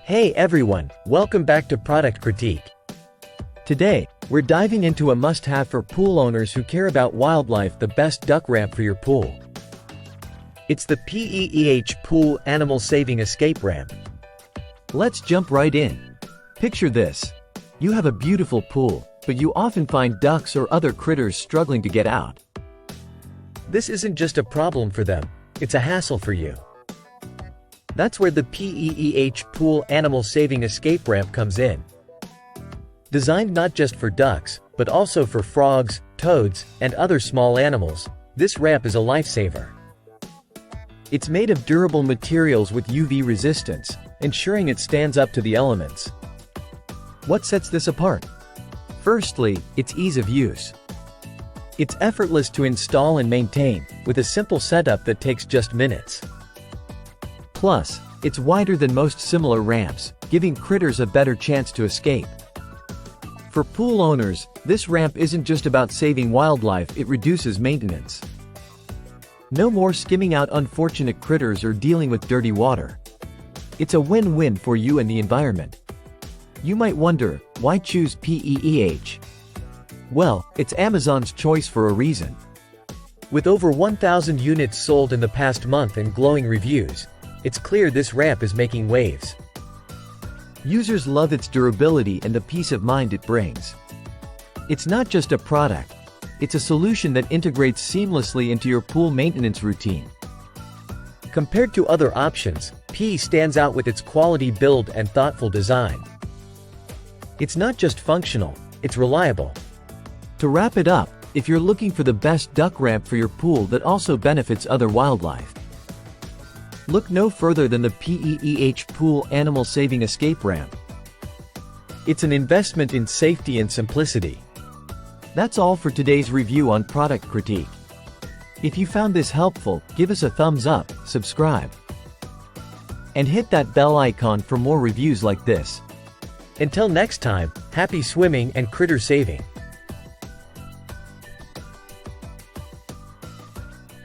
Hey everyone, welcome back to Product Critique. Today, we're diving into a must-have for pool owners who care about wildlife: the best duck ramp for your pool. It's the PEEH Pool Animal Saving Escape Ramp. Let's jump right in. Picture this. You have a beautiful pool, but you often find ducks or other critters struggling to get out. This isn't just a problem for them, it's a hassle for you. That's where the PEEH Pool Animal Saving Escape Ramp comes in. Designed not just for ducks, but also for frogs, toads, and other small animals, this ramp is a lifesaver. It's made of durable materials with UV resistance, ensuring it stands up to the elements. What sets this apart? Firstly, its ease of use. It's effortless to install and maintain, with a simple setup that takes just minutes. Plus, it's wider than most similar ramps, giving critters a better chance to escape. For pool owners, this ramp isn't just about saving wildlife, it reduces maintenance. No more skimming out unfortunate critters or dealing with dirty water. It's a win-win for you and the environment. You might wonder, why choose PEEH? Well, it's Amazon's choice for a reason. With over 1,000 units sold in the past month and glowing reviews, it's clear this ramp is making waves. Users love its durability and the peace of mind it brings. It's not just a product, it's a solution that integrates seamlessly into your pool maintenance routine. Compared to other options, PEEH stands out with its quality build and thoughtful design. It's not just functional, it's reliable. To wrap it up, if you're looking for the best duck ramp for your pool that also benefits other wildlife, look no further than the PEEH Pool Animal Saving Escape Ramp. It's an investment in safety and simplicity. That's all for today's review on Product Critique. If you found this helpful, give us a thumbs up, subscribe, and hit that bell icon for more reviews like this. Until next time, happy swimming and critter saving.